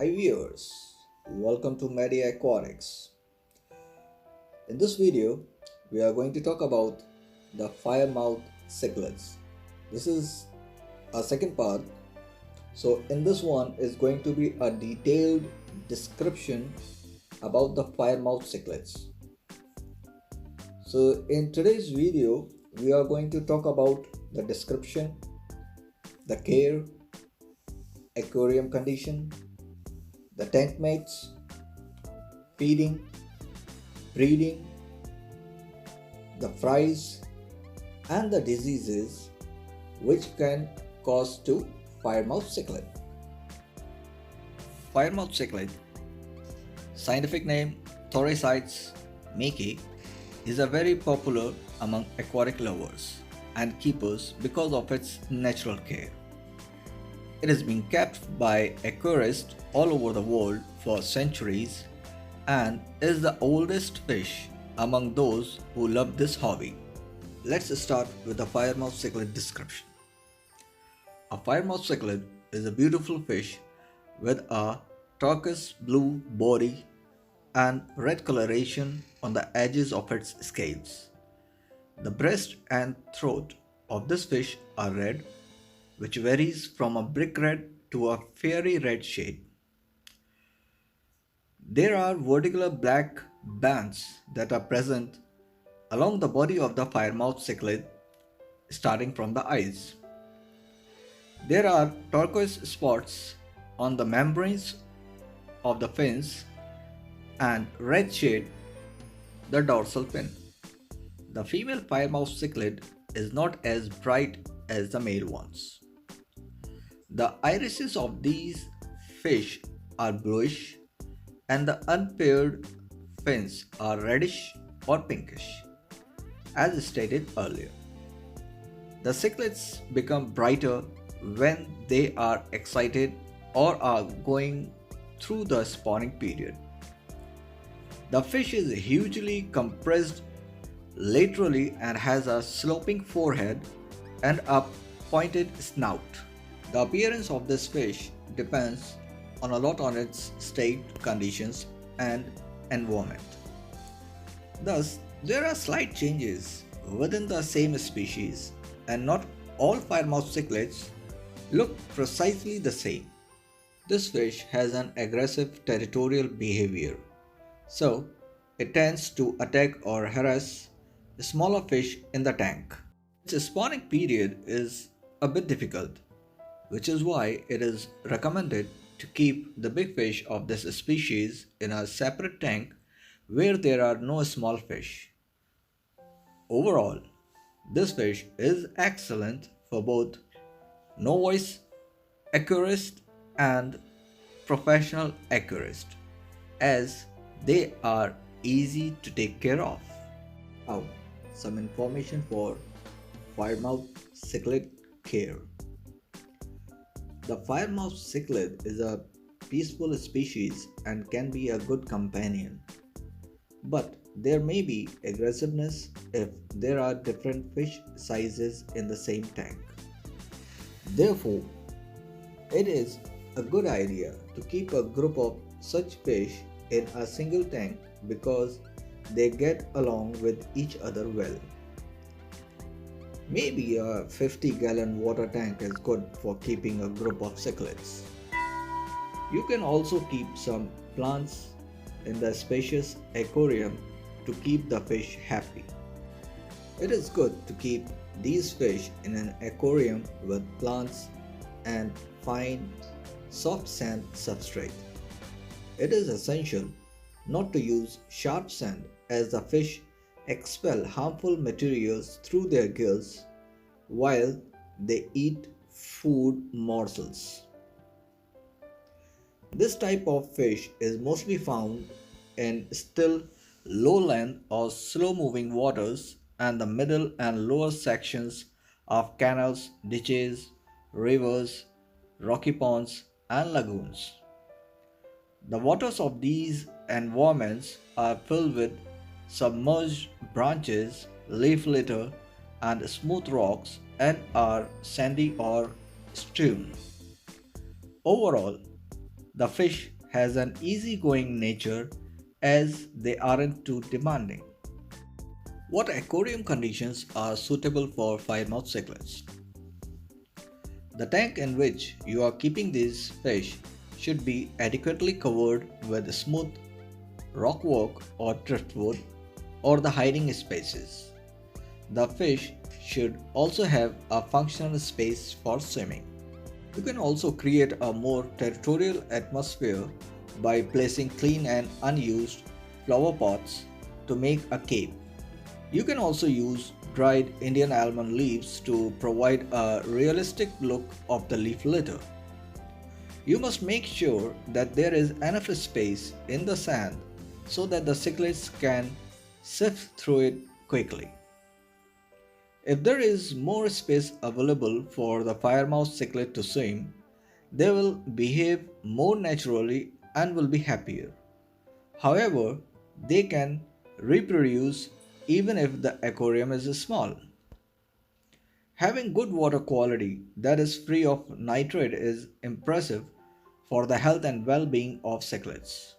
Hi viewers, welcome to Media Aquatics. In this video, we are going to talk about the Firemouth Cichlids. This is a second part. So in this one is going to be a detailed description about the Firemouth Cichlids. So in today's video, we are going to talk about the description, the care, aquarium condition, the tank mates, feeding, breeding, the fries, and the diseases which can cause to Firemouth Cichlid. Firemouth Cichlid, scientific name Thorichthys meeki, is a very popular among aquatic lovers and keepers because of its natural care. It has been kept by aquarists all over the world for centuries and is the oldest fish among those who love this hobby. Let's start with the Firemouth Cichlid description. A Firemouth Cichlid is a beautiful fish with a turquoise blue body and red coloration on the edges of its scales. The breast and throat of this fish are red, which varies from a brick red to a fiery red shade. There are vertical black bands that are present along the body of the Firemouth Cichlid, starting from the eyes. There are turquoise spots on the membranes of the fins and red shade the dorsal fin. The female Firemouth Cichlid is not as bright as the male ones. The irises of these fish are bluish and the unpaired fins are reddish or pinkish, as stated earlier. The cichlids become brighter when they are excited or are going through the spawning period. The fish is hugely compressed laterally and has a sloping forehead and a pointed snout. The appearance of this fish depends on a lot on its state, conditions, and environment. Thus, there are slight changes within the same species, and not all Firemouth cichlids look precisely the same. This fish has an aggressive territorial behavior, so it tends to attack or harass smaller fish in the tank. Its spawning period is a bit difficult, which is why it is recommended to keep the big fish of this species in a separate tank where there are no small fish. Overall, this fish is excellent for both novice aquarist and professional aquarist, as they are easy to take care of. Now, some information for Firemouth Cichlid care. The Firemouth Cichlid is a peaceful species and can be a good companion, but there may be aggressiveness if there are different fish sizes in the same tank. Therefore, it is a good idea to keep a group of such fish in a single tank because they get along with each other well. Maybe a 50-gallon water tank is good for keeping a group of cichlids. You can also keep some plants in the spacious aquarium to keep the fish happy. It is good to keep these fish in an aquarium with plants and fine, soft sand substrate. It is essential not to use sharp sand as the fish expel harmful materials through their gills while they eat food morsels. This type of fish is mostly found in still, lowland or slow moving waters and the middle and lower sections of canals, ditches, rivers, rocky ponds, and lagoons. The waters of these environments are filled with submerged branches, leaf litter, and smooth rocks and are sandy or strewn. Overall, The fish has an easygoing nature as they aren't too demanding. What aquarium conditions are suitable for firemouth cichlids? The tank in which you are keeping these fish should be adequately covered with smooth rockwork or driftwood or the hiding spaces. The fish should also have a functional space for swimming. You can also create a more territorial atmosphere by placing clean and unused flower pots to make a cape. You can also use dried Indian almond leaves to provide a realistic look of the leaf litter. You must make sure that there is enough space in the sand so that the cichlids can sift through it quickly. If there is more space available for the firemouth cichlid to swim, they will behave more naturally and will be happier. However, they can reproduce even if the aquarium is small. Having good water quality that is free of nitrate is impressive for the health and well-being of cichlids.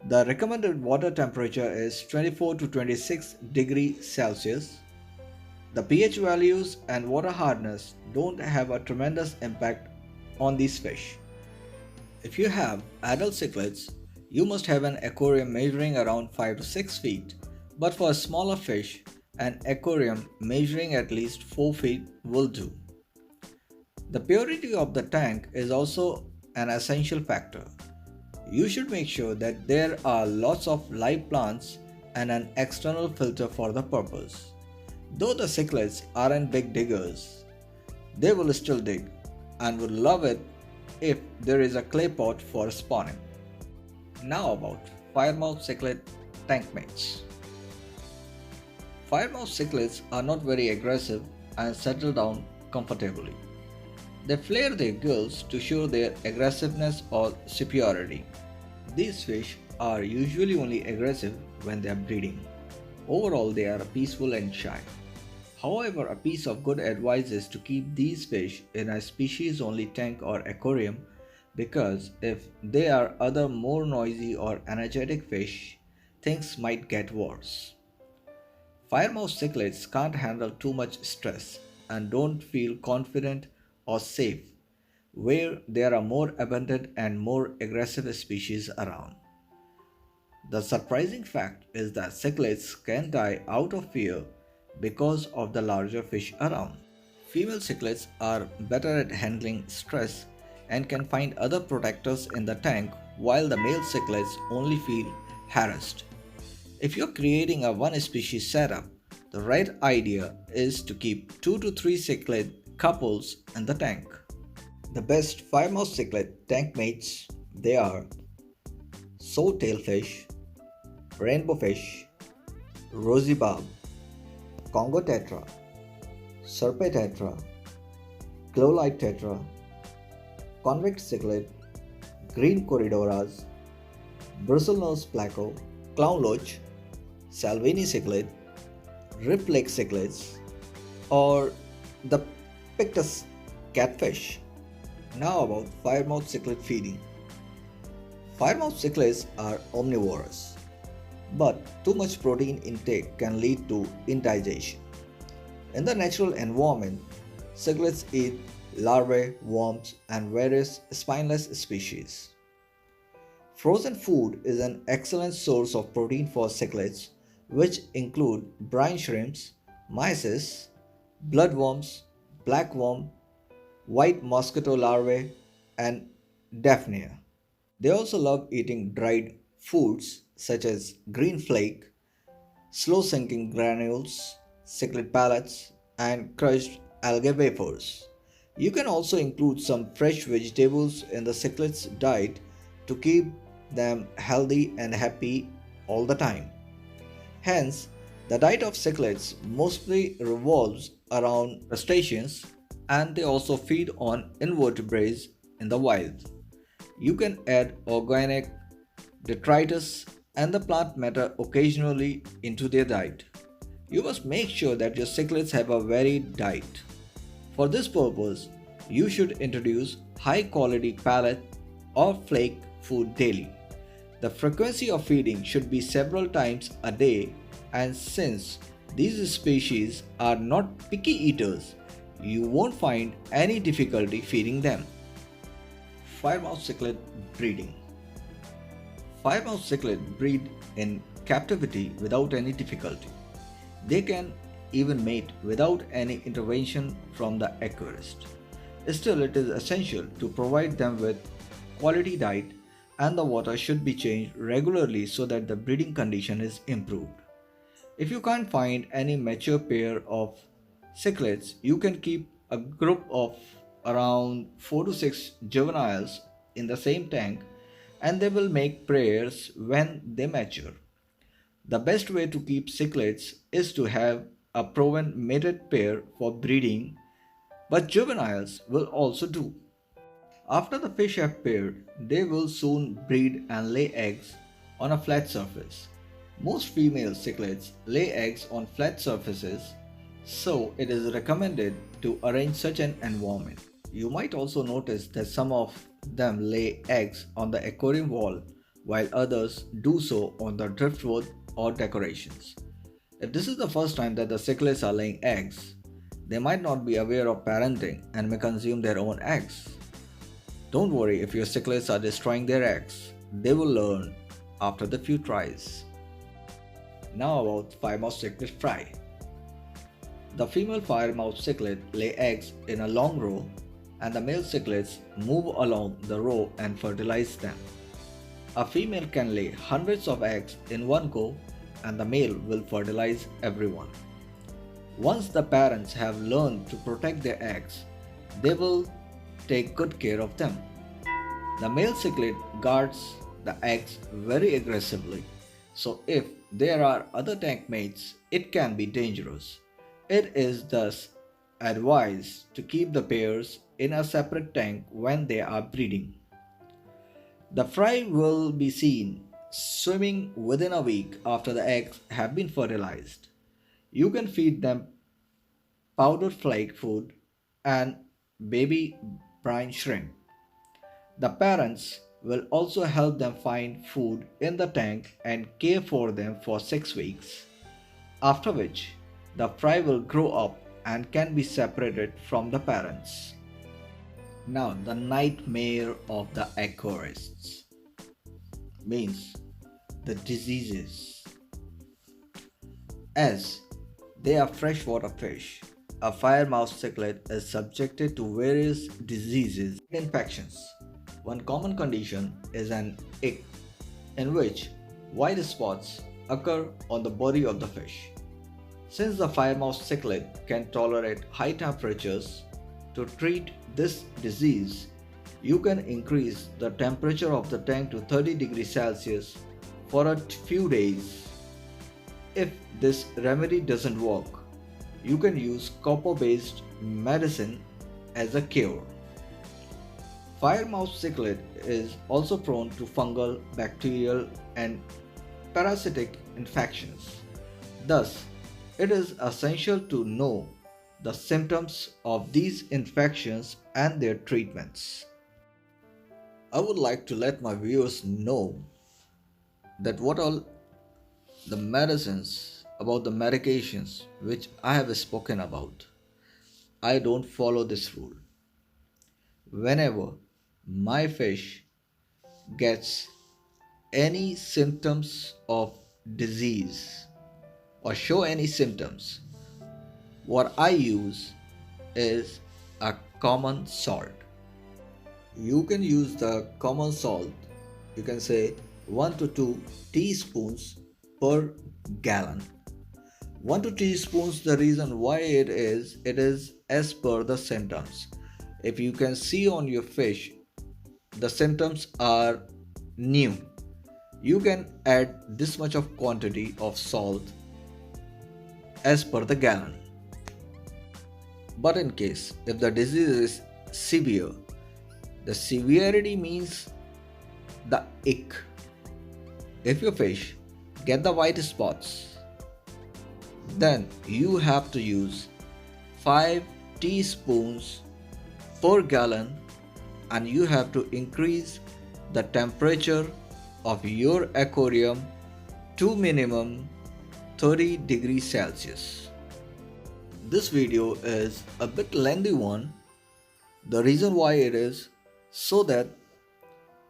The recommended water temperature is 24 to 26 degrees Celsius. The pH values and water hardness don't have a tremendous impact on these fish. If you have adult cichlids, you must have an aquarium measuring around 5 to 6 feet, but for a smaller fish, an aquarium measuring at least 4 feet will do. The purity of the tank is also an essential factor. You should make sure that there are lots of live plants and an external filter for the purpose. Though the cichlids aren't big diggers, they will still dig and would love it if there is a clay pot for spawning. Now about firemouth cichlid tank mates. Firemouth cichlids are not very aggressive and settle down comfortably. They flare their gills to show their aggressiveness or superiority. These fish are usually only aggressive when they are breeding. Overall, they are peaceful and shy. However, a piece of good advice is to keep these fish in a species-only tank or aquarium because if they are other more noisy or energetic fish, things might get worse. Firemouth cichlids can't handle too much stress and don't feel confident or safe where there are more abundant and more aggressive species around. The surprising fact is that cichlids can die out of fear because of the larger fish around. Female cichlids are better at handling stress and can find other protectors in the tank while the male cichlids only feel harassed. If you're creating a one species setup, the right idea is to keep 2 to 3 cichlid couples in the tank. The best firemouth cichlid tank mates, they are swordtailfish, rainbow fish, rosy barb, Congo tetra, serpe tetra, chloride tetra, convict cichlid, green corridoras, bristlenose placo, clown loach, Salvini cichlid, rip lake cichlids, or the Pictus catfish. Now about firemouth cichlid feeding. Firemouth cichlids are omnivorous, but too much protein intake can lead to indigestion. In the natural environment, cichlids eat larvae, worms, and various spineless species. Frozen food is an excellent source of protein for cichlids, which include brine shrimps, mysis, bloodworms, blackworm, white mosquito larvae, and daphnia. They also love eating dried foods such as green flake, slow sinking granules, cichlid pellets, and crushed algae wafers. You can also include some fresh vegetables in the cichlids' diet to keep them healthy and happy all the time. Hence, the diet of cichlids mostly revolves around crustaceans and they also feed on invertebrates in the wild. You can add organic detritus and the plant matter occasionally into their diet. You must make sure that your cichlids have a varied diet. For this purpose, you should introduce high quality pellet or flake food daily. The frequency of feeding should be several times a day, and since these species are not picky eaters, you won't find any difficulty feeding them. Firemouth cichlid breeding. Firemouth cichlid breed in captivity without any difficulty. They can even mate without any intervention from the aquarist. Still, it is essential to provide them with quality diet, and the water should be changed regularly so that the breeding condition is improved. If you can't find any mature pair of cichlids, you can keep a group of around 4 to 6 juveniles in the same tank, and they will make pairs when they mature. The best way to keep cichlids is to have a proven mated pair for breeding, but juveniles will also do. After the fish have paired, they will soon breed and lay eggs on a flat surface. Most female cichlids lay eggs on flat surfaces, so it is recommended to arrange such an environment. You might also notice that some of them lay eggs on the aquarium wall while others do so on the driftwood or decorations. If this is the first time that the cichlids are laying eggs, they might not be aware of parenting and may consume their own eggs. Don't worry if your cichlids are destroying their eggs, they will learn after the few tries. Now about Firemouth cichlid fry. The female Firemouth cichlid lay eggs in a long row, and the male cichlids move along the row and fertilize them. A female can lay hundreds of eggs in one go, and the male will fertilize everyone. Once the parents have learned to protect their eggs, they will take good care of them. The male cichlid guards the eggs very aggressively, so if there are other tank mates, it can be dangerous. It is thus advised to keep the pairs in a separate tank when they are breeding. The fry will be seen swimming within a week after the eggs have been fertilized. You can feed them powdered flake food and baby brine shrimp. The parents will also help them find food in the tank and care for them for 6 weeks, after which the fry will grow up and can be separated from the parents. Now, the nightmare of the aquarists means the diseases. As they are freshwater fish, a firemouth cichlid is subjected to various diseases and infections. One common condition is an ick, in which white spots occur on the body of the fish. Since the firemouth cichlid can tolerate high temperatures, to treat this disease, you can increase the temperature of the tank to 30 degrees Celsius for a few days. If this remedy doesn't work, you can use copper-based medicine as a cure. Firemouth cichlid is also prone to fungal, bacterial, and parasitic infections. Thus, it is essential to know the symptoms of these infections and their treatments. I would like to let my viewers know that what all the medicines about the medications which I have spoken about. I don't follow this rule. Whenever my fish gets any symptoms of disease or show any symptoms, what I use is a common salt. You can use the common salt, you can say 1 to 2 teaspoons per gallon. 1 to 2 teaspoons, the reason why it is as per the symptoms. If you can see on your fish, the symptoms are new, you can add this much of quantity of salt as per the gallon. But in case if the disease is severe, the severity means the ick. If your fish get the white spots, then you have to use 5 teaspoons per gallon, and you have to increase the temperature of your aquarium to minimum 30 degrees Celsius. This video is a bit lengthy one. The reason why it is so that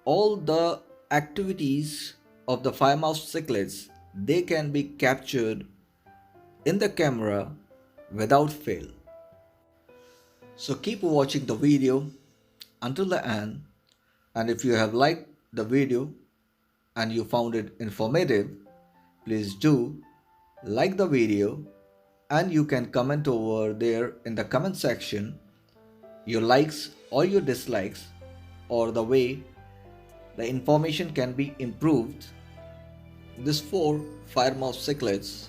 all the activities of the Firemouth cichlids, they can be captured in the camera without fail. So keep watching the video until the end, and if you have liked the video and you found it informative, please do like the video, and you can comment over there in the comment section your likes or your dislikes, or the way the information can be improved. These 4 Firemouth cichlids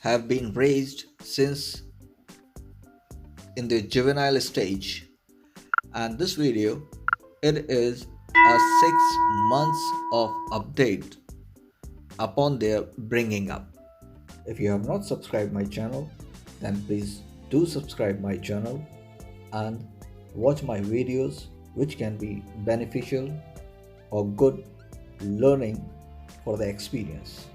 have been raised since in the juvenile stage, and this video, it is a 6 months of update upon their bringing up. If you have not subscribed my channel, then please do subscribe my channel and watch my videos, which can be beneficial or good learning for the experience.